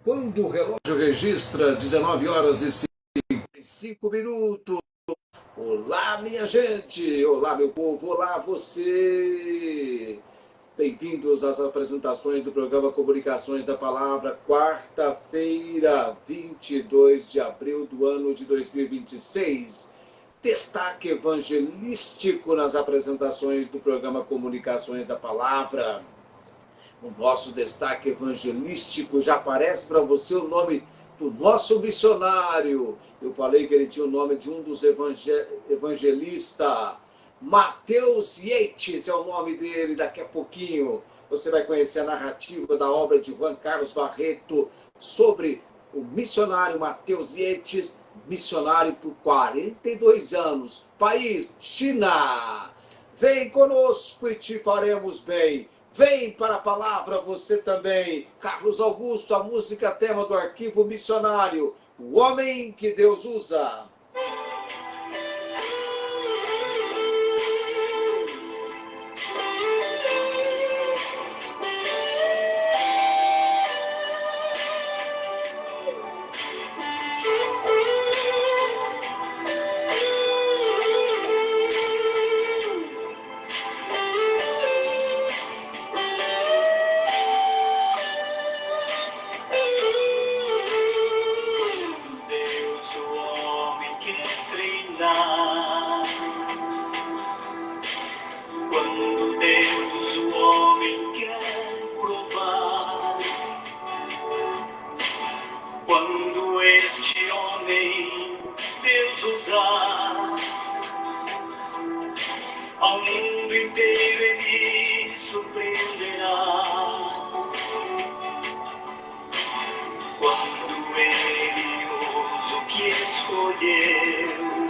Quando o relógio registra 19 horas e 55 minutos. Olá, minha gente! Olá, meu povo! Olá, você! Bem-vindos às apresentações do programa Comunicações da Palavra, quarta-feira, 22 de abril do ano de 2026. Destaque evangelístico nas apresentações do programa Comunicações da Palavra. O nosso destaque evangelístico já aparece para você o nome do nosso missionário. Eu falei que ele tinha o nome de um dos evangelistas. Mateus Yates é o nome dele. Daqui a pouquinho você vai conhecer a narrativa da obra de Juan Carlos Barreto sobre o missionário Mateus Yates, missionário por 42 anos. País, China. Vem conosco e te faremos bem. Vem para a palavra você também. Carlos Augusto, a música tema do Arquivo Missionário. O homem que Deus usa. Ao mundo inteiro ele surpreenderá. Quando ele usa o que escolheu,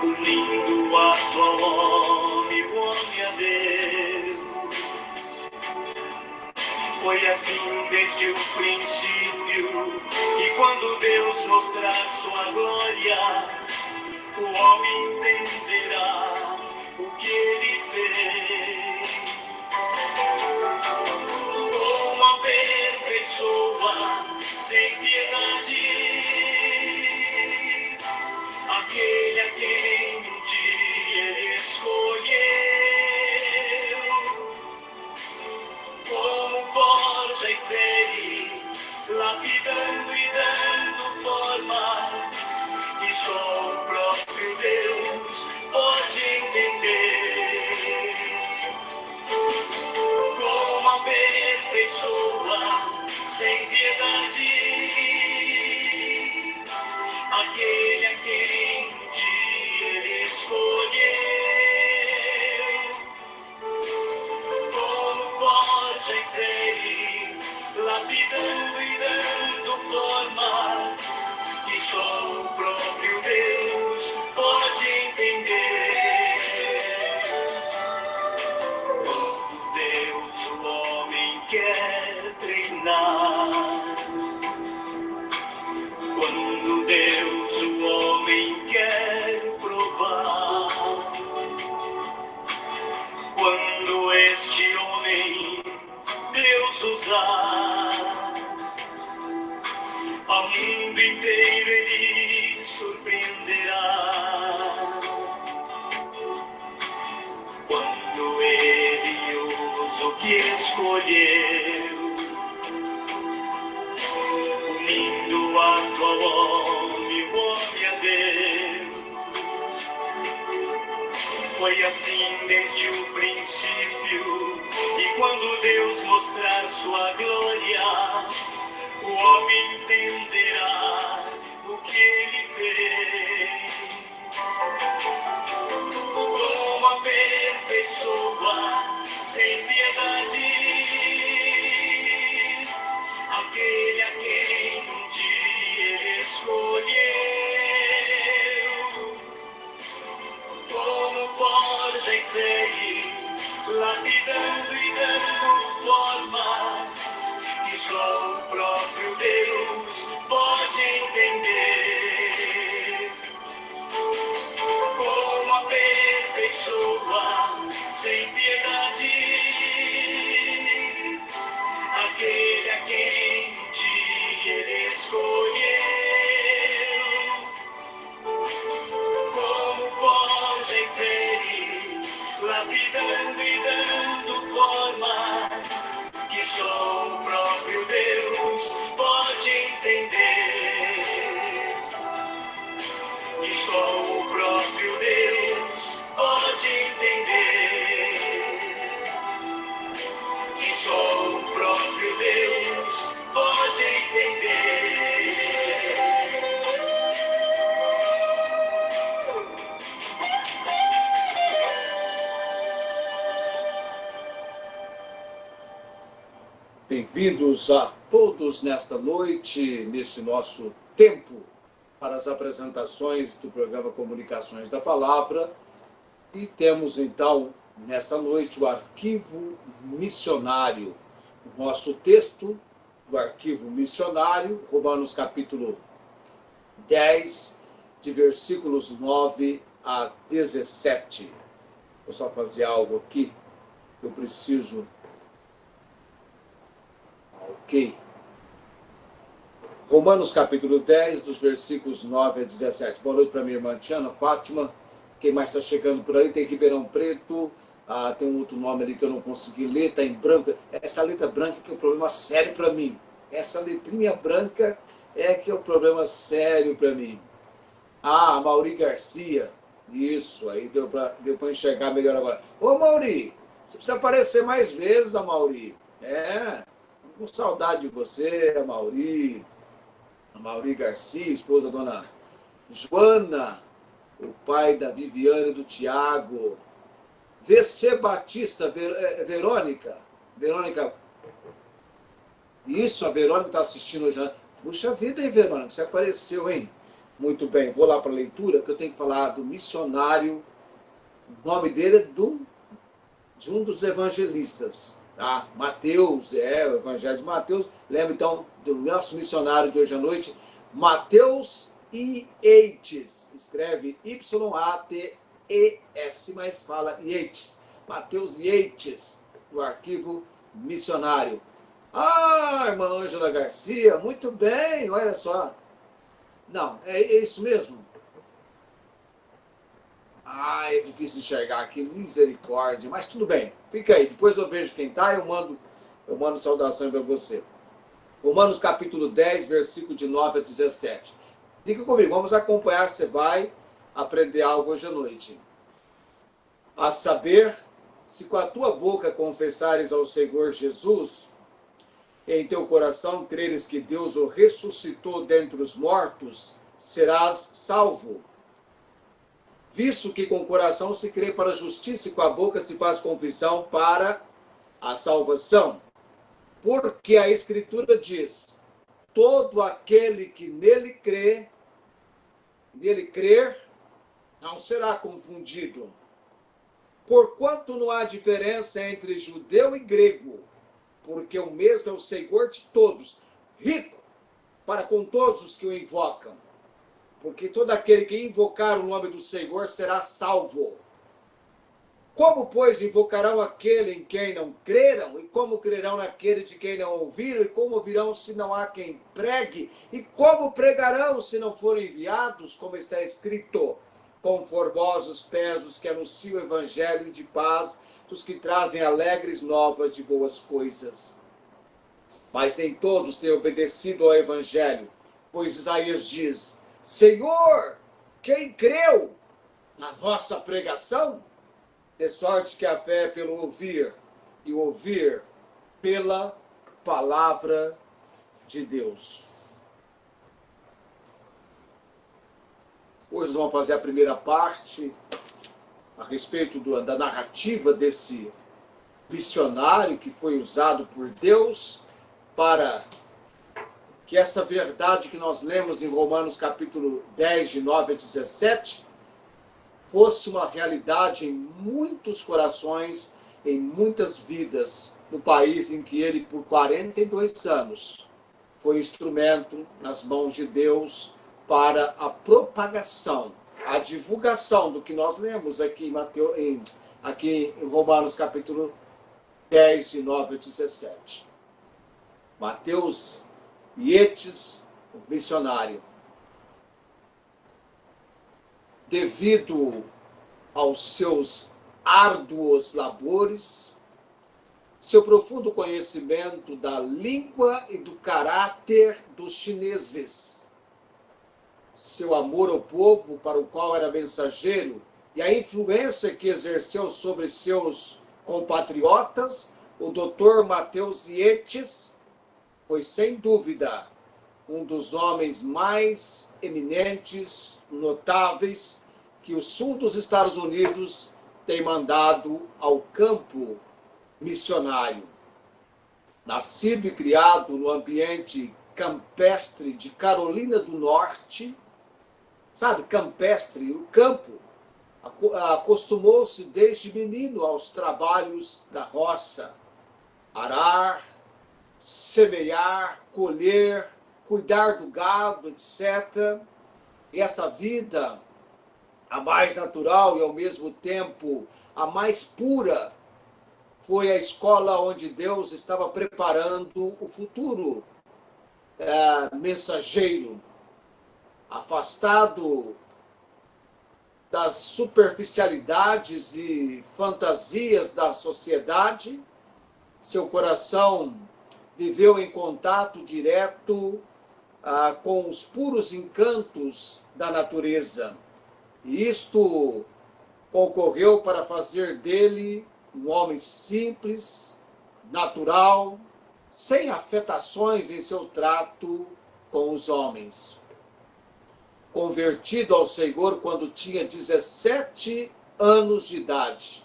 unindo ato ao homem, o homem a Deus. Foi assim desde o princípio, e quando Deus mostrar sua glória, o homem entenderá o que ele fez. Como aperfeiçoa sem piedade aquele a quem um dia ele escolheu. Como forja e fere, lapidando e dando forma, que só o próprio Deus pode entender. Como aperfeiçoa sem piedade aquele a quem um dia ele escolheu. Como forja e fere, lapidando e dando forma, que só o próprio Deus pode entender. Quando Deus o homem quer treinar, quando Deus o homem quer provar, quando este homem Deus usar, ao mundo inteiro ele surpreenderá. Quando ele usa o que escolheu, unindo o ato ao homem, o homem a Deus. Foi assim desde o princípio, e quando Deus mostrar sua glória, o homem entenderá o que ele fez. Como aperfeiçoa sem piedade aquele a quem um dia ele escolheu. Como forja e fere, lapidando e dando forma, que só o próprio Deus pode entender. Como aperfeiçoa sem piedade Bem-vindos a todos nesta noite, nesse nosso tempo para as apresentações do programa Comunicações da Palavra. E temos então, nessa noite, o Arquivo Missionário. O nosso texto do Arquivo Missionário, Romanos capítulo 10, de versículos 9 a 17. Vou só fazer algo aqui, eu preciso... Ok. Romanos capítulo 10, dos versículos 9 a 17. Boa noite para minha irmã Tiana, Fátima. Quem mais está chegando por aí? Tem Ribeirão Preto. Tem um outro nome ali que eu não consegui ler, está em branco. Essa letra branca que é um problema sério para mim. Essa letrinha branca é que é um problema sério para mim. Mauri Garcia. Isso, aí deu para enxergar melhor agora. Ô, Mauri, você precisa aparecer mais vezes, Mauri. Com saudade de você, a Mauri Garcia, esposa da dona Joana, o pai da Viviane e do Tiago, VC Batista, Verônica, isso, a Verônica está assistindo hoje. Puxa vida, hein, Verônica, você apareceu, hein? Muito bem, vou lá para a leitura, que eu tenho que falar do missionário, o nome dele é de um dos evangelistas. Mateus, o Evangelho de Mateus. Lembra então do nosso missionário de hoje à noite, Mateus Yates. Escreve Y-A-T-E-S, mas fala Yates. Mateus Yates, do Arquivo Missionário. Irmã Ângela Garcia, muito bem, olha só. Não, é isso mesmo? É difícil enxergar aqui, misericórdia, mas tudo bem, fica aí, depois eu vejo quem está, eu mando saudações para você. Romanos capítulo 10, versículo de 9 a 17. Fica comigo, vamos acompanhar, você vai aprender algo hoje à noite. A saber, se com a tua boca confessares ao Senhor Jesus, e em teu coração creres que Deus o ressuscitou dentre os mortos, serás salvo. Visto que com o coração se crê para a justiça e com a boca se faz confissão para a salvação. Porque a Escritura diz, todo aquele que nele crer, não será confundido. Porquanto não há diferença entre judeu e grego, porque o mesmo é o Senhor de todos, rico para com todos os que o invocam. Porque todo aquele que invocar o nome do Senhor será salvo. Como, pois, invocarão aquele em quem não creram? E como crerão naquele de quem não ouviram? E como ouvirão se não há quem pregue? E como pregarão se não forem enviados? Como está escrito, conformosos pés os que anunciam o evangelho de paz, dos que trazem alegres novas de boas coisas. Mas nem todos têm obedecido ao evangelho, pois Isaías diz, Senhor, quem creu na nossa pregação? De sorte que a fé é pelo ouvir, e o ouvir pela palavra de Deus. Hoje vamos fazer a primeira parte a respeito da narrativa desse missionário que foi usado por Deus para que essa verdade que nós lemos em Romanos capítulo 10, de 9 a 17, fosse uma realidade em muitos corações, em muitas vidas, no país em que ele, por 42 anos, foi instrumento nas mãos de Deus para a propagação, a divulgação do que nós lemos aqui em Romanos capítulo 10, de 9 a 17. Mateus Yates, o missionário, devido aos seus árduos labores, seu profundo conhecimento da língua e do caráter dos chineses, seu amor ao povo para o qual era mensageiro e a influência que exerceu sobre seus compatriotas, o Dr. Mateus Yates foi, sem dúvida, um dos homens mais eminentes, notáveis, que o sul dos Estados Unidos tem mandado ao campo missionário. Nascido e criado no ambiente campestre de Carolina do Norte, sabe, campestre, o campo, acostumou-se desde menino aos trabalhos da roça, arar, semear, colher, cuidar do gado, etc. E essa vida, a mais natural e ao mesmo tempo a mais pura, foi a escola onde Deus estava preparando o futuro mensageiro, afastado das superficialidades e fantasias da sociedade. Seu coração viveu em contato direto com os puros encantos da natureza. E isto concorreu para fazer dele um homem simples, natural, sem afetações em seu trato com os homens. Convertido ao Senhor quando tinha 17 anos de idade,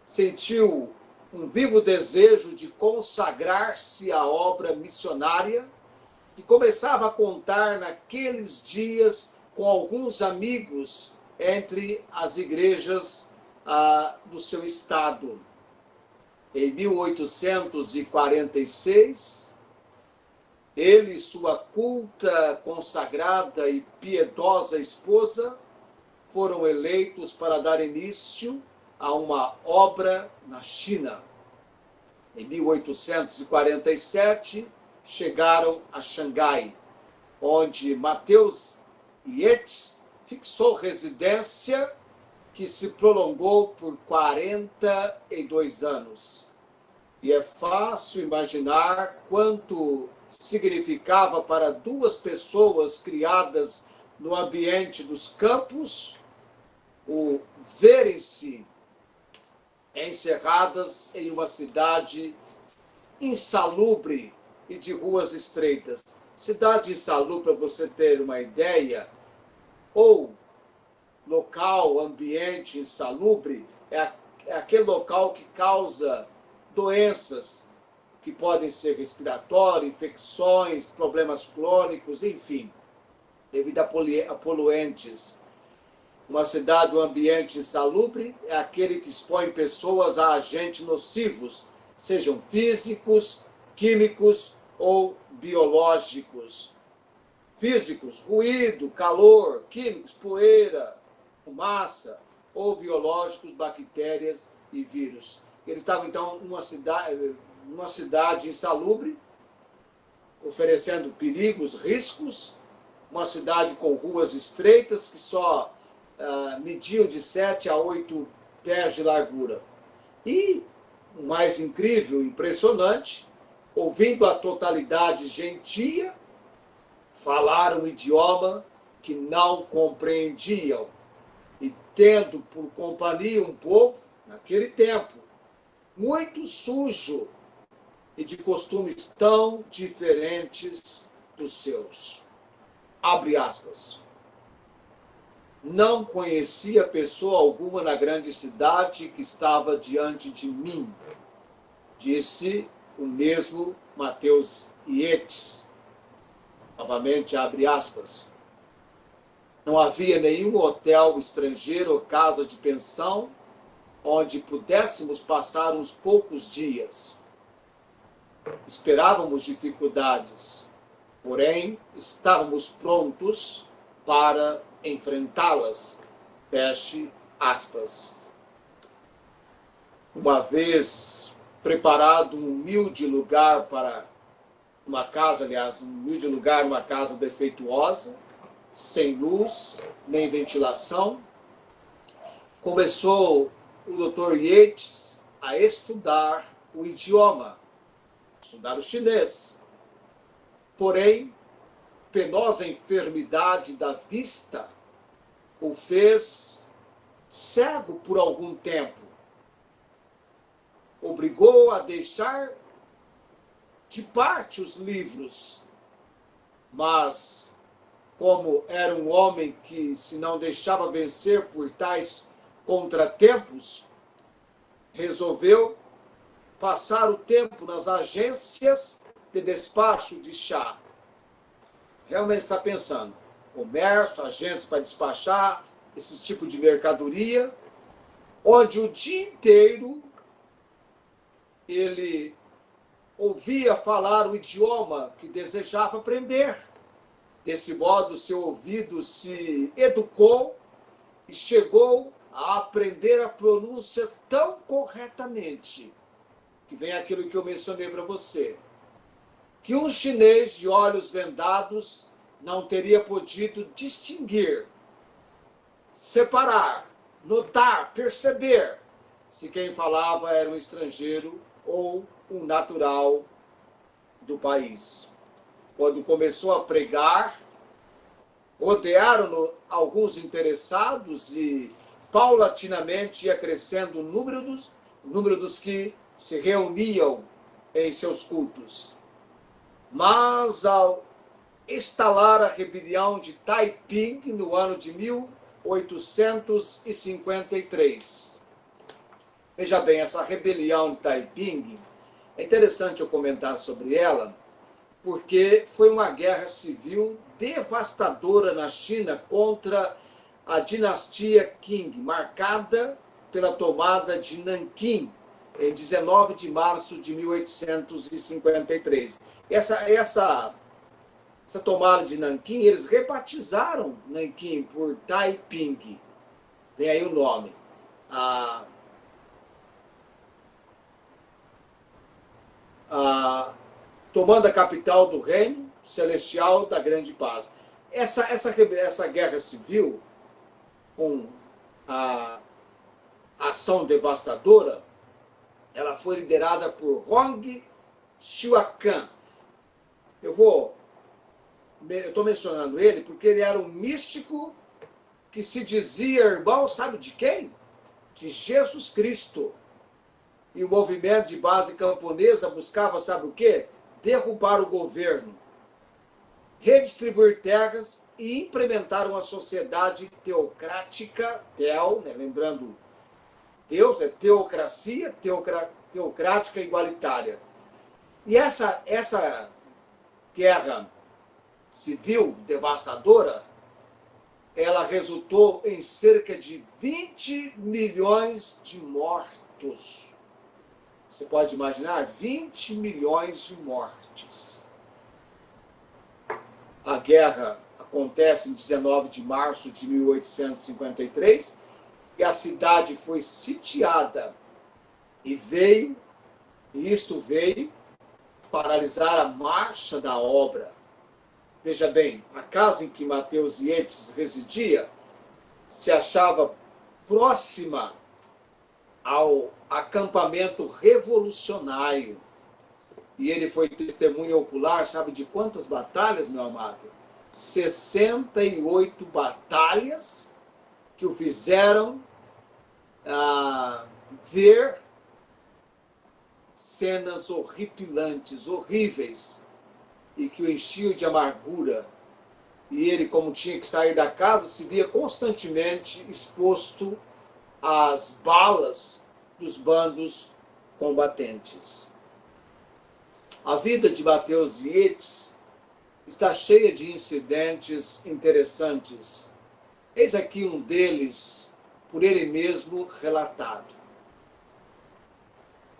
sentiu um vivo desejo de consagrar-se à obra missionária e começava a contar naqueles dias com alguns amigos entre as igrejas do seu estado. Em 1846, ele e sua culta, consagrada e piedosa esposa foram eleitos para dar início a uma obra na China. Em 1847, chegaram a Xangai, onde Mateus Yates fixou residência que se prolongou por 42 anos. E é fácil imaginar quanto significava para duas pessoas criadas no ambiente dos campos o verem-se encerradas em uma cidade insalubre e de ruas estreitas. Cidade insalubre, para você ter uma ideia, ou local, ambiente insalubre, é aquele local que causa doenças que podem ser respiratórias, infecções, problemas crônicos, enfim, devido a poluentes. Uma cidade, um ambiente insalubre, é aquele que expõe pessoas a agentes nocivos, sejam físicos, químicos ou biológicos. Físicos, ruído, calor, químicos, poeira, fumaça, ou biológicos, bactérias e vírus. Eles estavam, então, numa cidade insalubre, oferecendo perigos, riscos, uma cidade com ruas estreitas que só mediam de 7 a 8 pés de largura. E, o mais incrível, impressionante, ouvindo a totalidade gentia, falaram um idioma que não compreendiam, e tendo por companhia um povo, naquele tempo, muito sujo e de costumes tão diferentes dos seus. Abre aspas. Não conhecia pessoa alguma na grande cidade que estava diante de mim, disse o mesmo Mateus Yates. Novamente, abre aspas. Não havia nenhum hotel estrangeiro ou casa de pensão onde pudéssemos passar uns poucos dias. Esperávamos dificuldades, porém estávamos prontos para enfrentá-las. Feche aspas. Uma vez preparado um humilde lugar para uma casa, aliás, um humilde lugar, uma casa defeituosa, sem luz, nem ventilação, começou o Dr. Yates a estudar o idioma, estudar o chinês. Porém, penosa enfermidade da vista o fez cego por algum tempo. Obrigou a deixar de parte os livros, mas, como era um homem que se não deixava vencer por tais contratempos, resolveu passar o tempo nas agências de despacho de chá. Realmente está pensando, comércio, agência para despachar, esse tipo de mercadoria, onde o dia inteiro ele ouvia falar o idioma que desejava aprender. Desse modo, seu ouvido se educou e chegou a aprender a pronúncia tão corretamente, que vem aquilo que eu mencionei para você, que um chinês de olhos vendados não teria podido distinguir, separar, notar, perceber se quem falava era um estrangeiro ou um natural do país. Quando começou a pregar, rodearam-no alguns interessados e paulatinamente ia crescendo o número dos que se reuniam em seus cultos. Mas ao estalar a rebelião de Taiping no ano de 1853. Veja bem, essa rebelião de Taiping, é interessante eu comentar sobre ela, porque foi uma guerra civil devastadora na China contra a dinastia Qing, marcada pela tomada de Nanquim, em 19 de março de 1853. Essa tomada de Nanquim, eles rebatizaram Nanquim por Taiping. Tem aí o nome. Tomando a capital do reino celestial da grande paz. Essa guerra civil, com a ação devastadora, ela foi liderada por Hong Xiuquan. Eu estou mencionando ele porque ele era um místico que se dizia irmão, sabe de quem? De Jesus Cristo. E o movimento de base camponesa buscava, sabe o quê? Derrubar o governo, redistribuir terras e implementar uma sociedade teocrática, lembrando, Deus é teocracia, teocrática e igualitária. E essa guerra civil devastadora, ela resultou em cerca de 20 milhões de mortos. Você pode imaginar 20 milhões de mortes. A guerra acontece em 19 de março de 1853 e a cidade foi sitiada e isto veio paralisar a marcha da obra. Veja bem, a casa em que Mateus Yates residia se achava próxima ao acampamento revolucionário. E ele foi testemunha ocular, sabe de quantas batalhas, meu amado? 68 batalhas que o fizeram ver cenas horripilantes, horríveis, e que o enchiam de amargura. E ele, como tinha que sair da casa, se via constantemente exposto às balas dos bandos combatentes. A vida de Mateus Yates está cheia de incidentes interessantes. Eis aqui um deles, por ele mesmo relatado.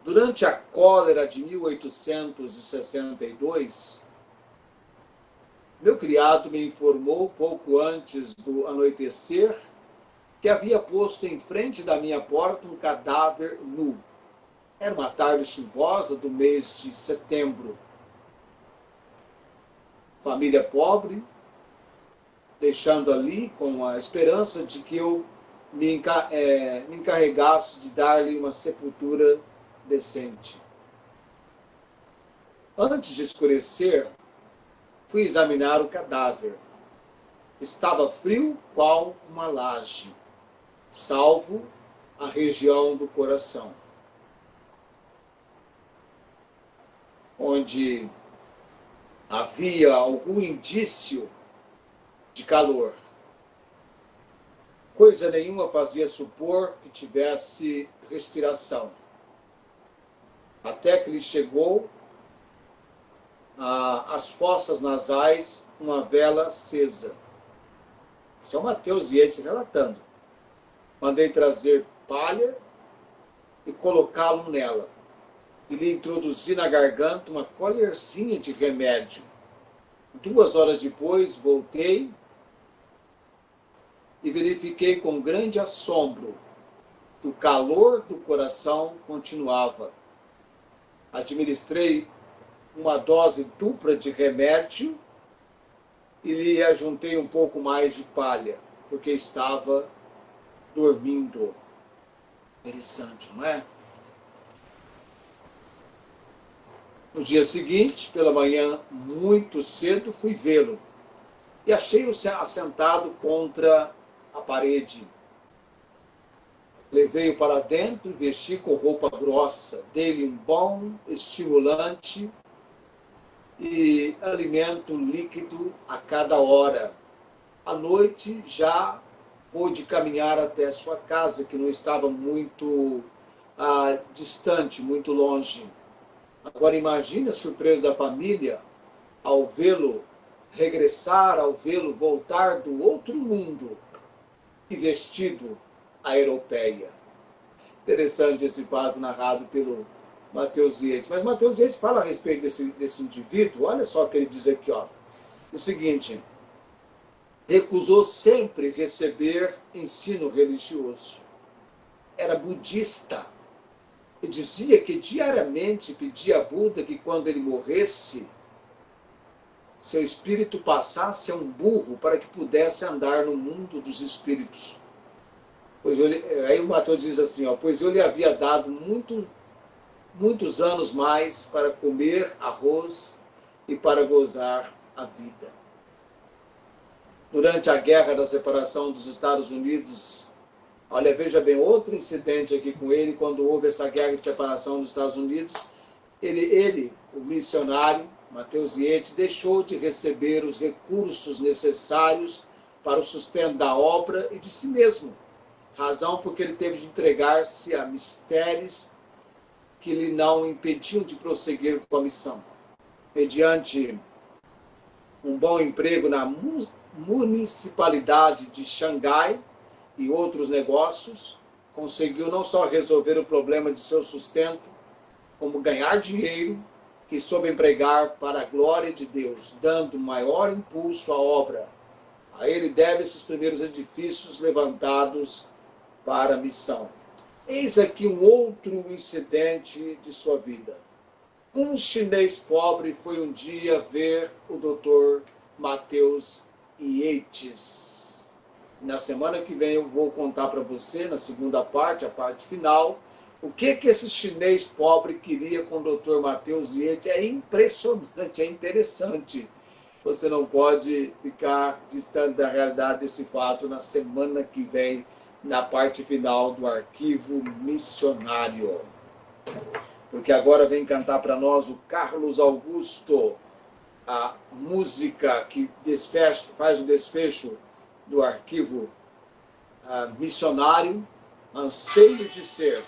Durante a cólera de 1862, meu criado me informou, pouco antes do anoitecer, que havia posto em frente da minha porta um cadáver nu. Era uma tarde chuvosa do mês de setembro. Família pobre, deixando ali com a esperança de que eu me encarregasse de dar-lhe uma sepultura decente. Antes de escurecer, fui examinar o cadáver. Estava frio qual uma laje, salvo a região do coração, onde havia algum indício de calor. Coisa nenhuma fazia supor que tivesse respiração. até que lhe chegou às fossas nasais uma vela acesa. Isso é o Mateus Yates relatando. Mandei trazer palha e colocá-lo nela. E lhe introduzi na garganta uma colherzinha de remédio. 2 horas depois, voltei e verifiquei com grande assombro que o calor do coração continuava. Administrei uma dose dupla de remédio e lhe ajuntei um pouco mais de palha, porque estava dormindo. Interessante, não é? No dia seguinte, pela manhã, muito cedo, fui vê-lo e achei-o assentado contra a parede. Levei-o para dentro e vesti com roupa grossa. Dei-lhe um bom estimulante e alimento líquido a cada hora. À noite já pôde caminhar até sua casa, que não estava muito distante, muito longe. Agora imagine a surpresa da família ao vê-lo regressar, ao vê-lo voltar do outro mundo e vestido à europeia. Interessante esse fato narrado pelo Mateus Yates. Mas Mateus Yates fala a respeito desse indivíduo. Olha só o que ele diz aqui, ó. O seguinte: recusou sempre receber ensino religioso. Era budista. E dizia que diariamente pedia a Buda que quando ele morresse, seu espírito passasse a um burro para que pudesse andar no mundo dos espíritos. Aí o Mateus diz assim, ó, pois eu lhe havia dado muitos anos mais para comer arroz e para gozar a vida. Durante a guerra da separação dos Estados Unidos, olha, veja bem, outro incidente aqui com ele, quando houve essa guerra de separação dos Estados Unidos, ele o missionário, Mateus Yates, deixou de receber os recursos necessários para o sustento da obra e de si mesmo. Razão porque ele teve de entregar-se a mistérios que lhe não impediam de prosseguir com a missão. Mediante um bom emprego na municipalidade de Xangai e outros negócios, conseguiu não só resolver o problema de seu sustento, como ganhar dinheiro que soube empregar para a glória de Deus, dando maior impulso à obra. A ele deve-se os primeiros edifícios levantados para a missão. Eis aqui um outro incidente de sua vida. Um chinês pobre foi um dia ver o Dr. Mateus Yates. Na semana que vem eu vou contar para você, na segunda parte, a parte final, o que esse chinês pobre queria com o Dr. Mateus Yates. É impressionante, é interessante. Você não pode ficar distante da realidade desse fato na semana que vem, na parte final do Arquivo Missionário. Porque agora vem cantar para nós o Carlos Augusto, a música que faz o desfecho do Arquivo Missionário, Anseio de Ser.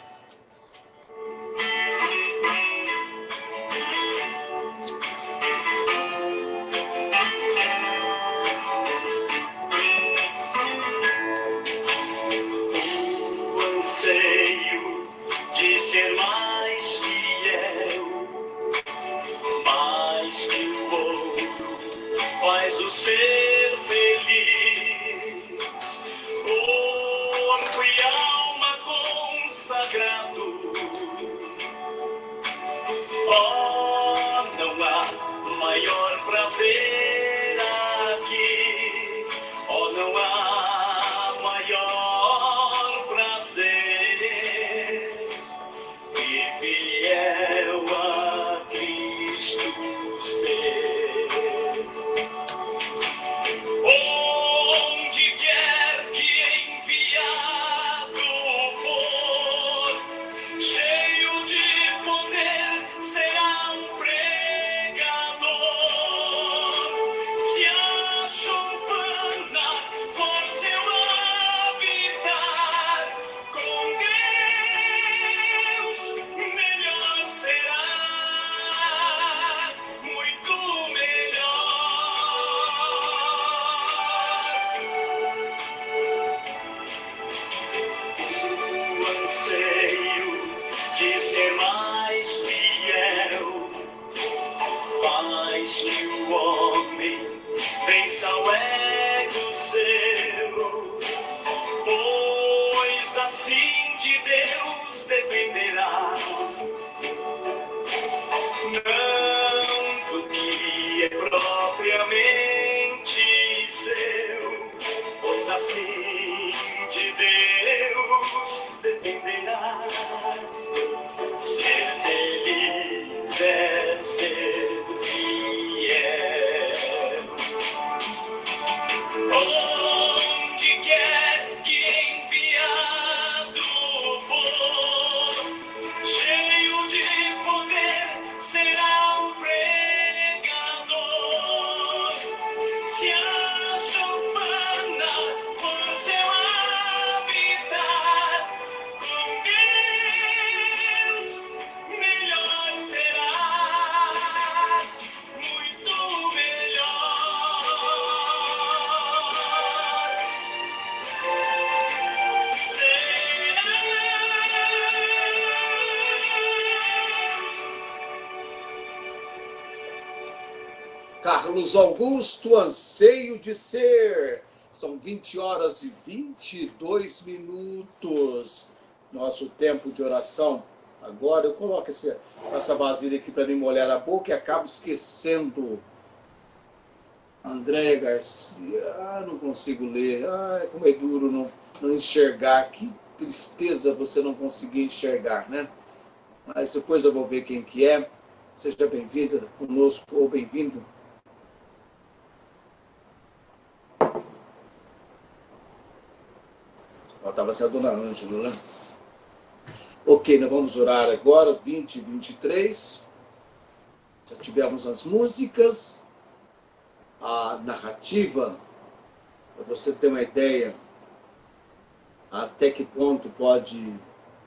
Ser feliz, corpo e alma consagrado. Oh, não há maior prazer aqui. Oh, não há maior prazer e fiel a Cristo ser. Onde quer que enviado for, cheio de poder, será um pregador. Se achoupana, for seu habitar com Deus, melhor será. mais que o homem vença o ego seu, pois assim de Deus dependerá, não do que é propriamente seu, pois assim de Deus dependerá. Ser feliz é ser fiel. Onde quer que enviado for, cheio de poder será o pregador. Se acha ufana por seu habitar com Deus, melhor será, muito melhor Carlos Augusto, anseio de ser. São 20 horas e 22 minutos. Nosso tempo de oração. Agora eu coloco essa vasilha aqui para me molhar a boca e acabo esquecendo. Andréia Garcia. Não consigo ler. Como é duro não enxergar. Que tristeza você não conseguir enxergar, né? Mas depois eu vou ver quem que é. Seja bem-vinda conosco ou bem-vindo. Estava sendo a dona Ângela, né? Ok, nós vamos orar agora, 20 e 23. Já tivemos as músicas, a narrativa, para você ter uma ideia até que ponto pode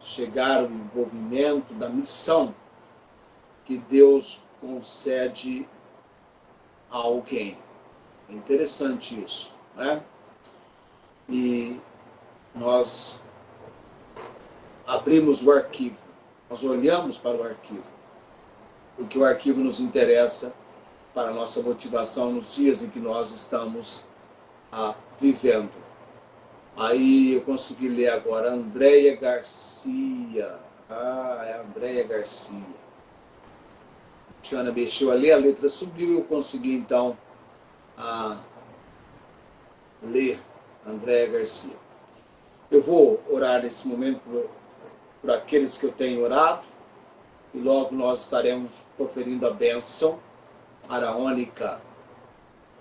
chegar o envolvimento da missão que Deus concede a alguém. É interessante isso, né? E nós abrimos o arquivo, nós olhamos para o arquivo, porque o arquivo nos interessa para a nossa motivação nos dias em que nós estamos vivendo. Aí eu consegui ler agora, Andréia Garcia. É a Andréia Garcia. Tiana mexeu ali, a letra subiu e eu consegui então ler Andréia Garcia. Eu vou orar nesse momento por aqueles que eu tenho orado, e logo nós estaremos proferindo a bênção araônica.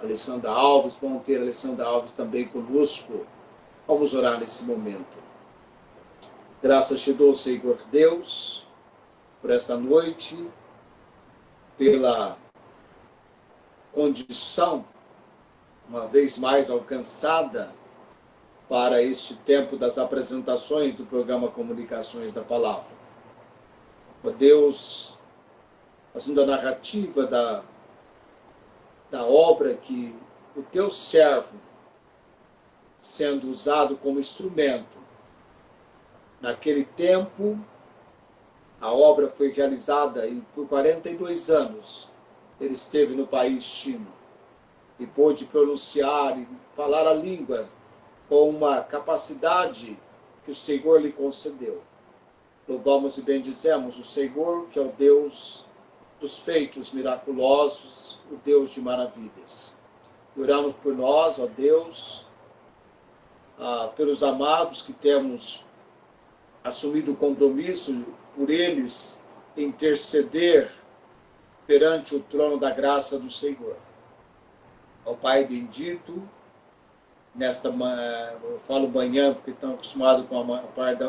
Alessandra Alves, vamos ter a Alessandra Alves também conosco. Vamos orar nesse momento. Graças te dou, Senhor Deus, por essa noite, pela condição, uma vez mais alcançada, para este tempo das apresentações do programa Comunicações da Palavra. Ó Deus, fazendo a narrativa da obra que o teu servo, sendo usado como instrumento, naquele tempo, a obra foi realizada e por 42 anos ele esteve no país chino e pôde pronunciar e falar a língua com uma capacidade que o Senhor lhe concedeu. Louvamos e bendizemos o Senhor, que é o Deus dos feitos miraculosos, o Deus de maravilhas. Oramos por nós, ó Deus, pelos amados que temos assumido o compromisso por eles interceder perante o trono da graça do Senhor. Ó Pai bendito, eu falo manhã porque estão acostumados com a parte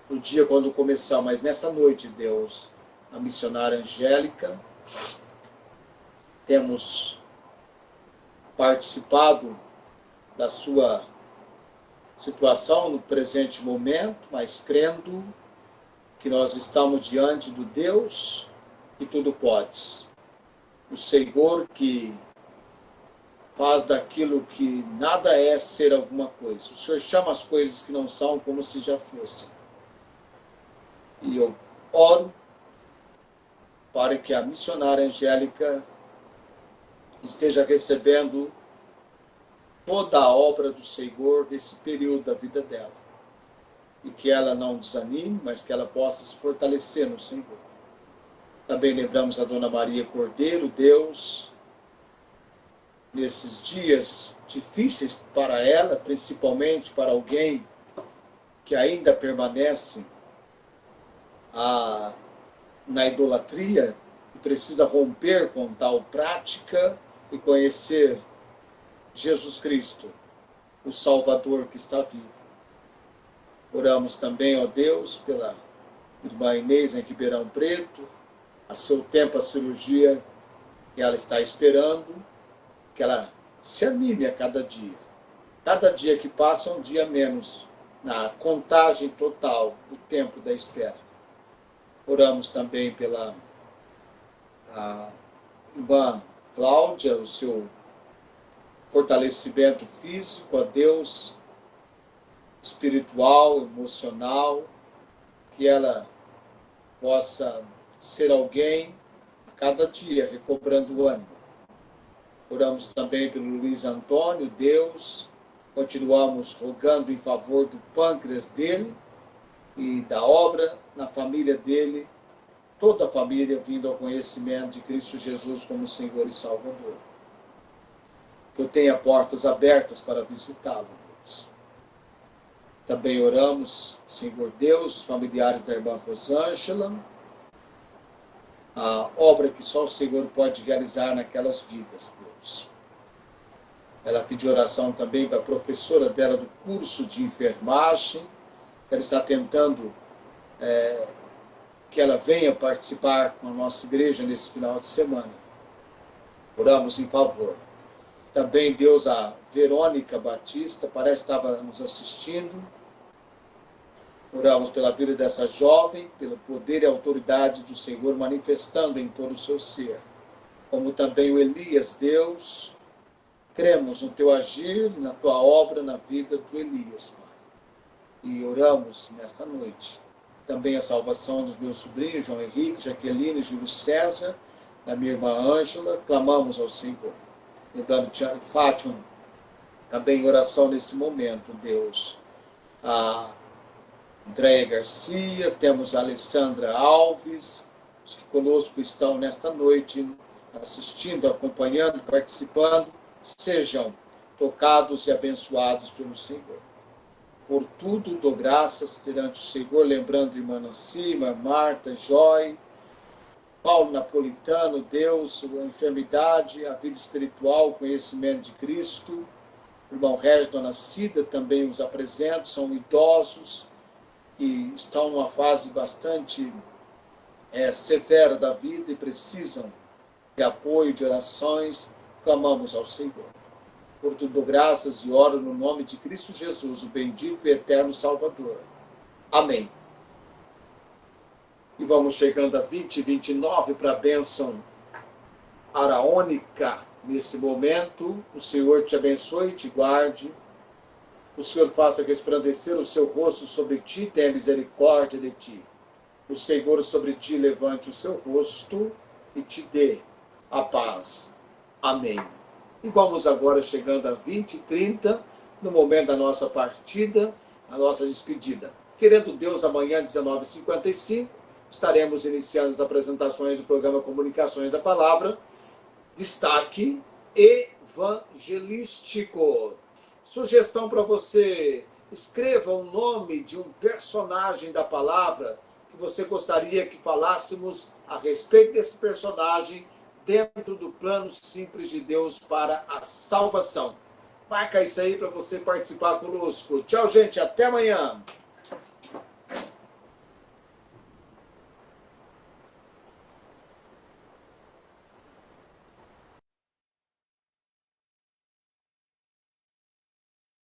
do dia quando começar, mas nessa noite, Deus, a missionária Angélica, temos participado da sua situação no presente momento, mas crendo que nós estamos diante do Deus que tudo pode. O Senhor que faz daquilo que nada é ser alguma coisa. O Senhor chama as coisas que não são como se já fossem. E eu oro para que a missionária Angélica esteja recebendo toda a obra do Senhor nesse período da vida dela. E que ela não desanime, mas que ela possa se fortalecer no Senhor. Também lembramos a Dona Maria Cordeiro, Deus, nesses dias difíceis para ela, principalmente para alguém que ainda permanece na idolatria e precisa romper com tal prática e conhecer Jesus Cristo, o Salvador que está vivo. Oramos também, ó Deus, pela irmã Inês em Ribeirão Preto, a seu tempo a cirurgia que ela está esperando, que ela se anime a cada dia. Cada dia que passa, um dia menos na contagem total do tempo da espera. Oramos também pela irmã Cláudia, o seu fortalecimento físico, a Deus, espiritual, emocional, que ela possa ser alguém a cada dia recobrando o ânimo. Oramos também pelo Luiz Antônio, Deus, continuamos rogando em favor do pâncreas dele e da obra na família dele, toda a família vindo ao conhecimento de Cristo Jesus como Senhor e Salvador. Que eu tenha portas abertas para visitá-lo, Deus. Também oramos, Senhor Deus, os familiares da irmã Rosângela, a obra que só o Senhor pode realizar naquelas vidas, Deus. Ela pediu oração também para a professora dela do curso de enfermagem. Ela está tentando que ela venha participar com a nossa igreja nesse final de semana. Oramos em favor. Também, Deus, a Verônica Batista, parece que estava nos assistindo. Oramos pela vida dessa jovem, pelo poder e autoridade do Senhor manifestando em todo o seu ser. Como também o Elias, Deus, cremos no teu agir, na tua obra, na vida do Elias, Pai. E oramos nesta noite também a salvação dos meus sobrinhos, João Henrique, Jaqueline, Júlio César, da minha irmã Ângela. Clamamos ao Senhor. Lembrando Tiago Fátima, também em oração nesse momento, Deus. A Andréia Garcia, temos a Alessandra Alves, os que conosco estão nesta noite, assistindo, acompanhando, participando, sejam tocados e abençoados pelo Senhor. Por tudo dou graças perante o Senhor, lembrando irmã Nancy, irmã Marta, Joy, Paulo Napolitano, Deus, a enfermidade, a vida espiritual, o conhecimento de Cristo. Irmão Regis, Dona Cida, também os apresento, são idosos e estão numa fase bastante severa da vida e precisam de apoio, de orações. Clamamos ao Senhor. Por tudo graças e oro no nome de Cristo Jesus, o bendito e eterno Salvador. Amém. E vamos chegando a 2029 para a bênção araônica. Nesse momento, o Senhor te abençoe e te guarde. O Senhor faça resplandecer o seu rosto sobre ti, tenha misericórdia de ti. O Senhor sobre ti levante o seu rosto e te dê a paz. Amém. E vamos agora chegando a 20h30, no momento da nossa partida, a nossa despedida. Querendo Deus, amanhã, 19h55, estaremos iniciando as apresentações do programa Comunicações da Palavra, destaque evangelístico. Sugestão para você, escreva o nome de um personagem da palavra que você gostaria que falássemos a respeito desse personagem dentro do plano simples de Deus para a salvação. Marca isso aí para você participar conosco. Tchau, gente. Até amanhã.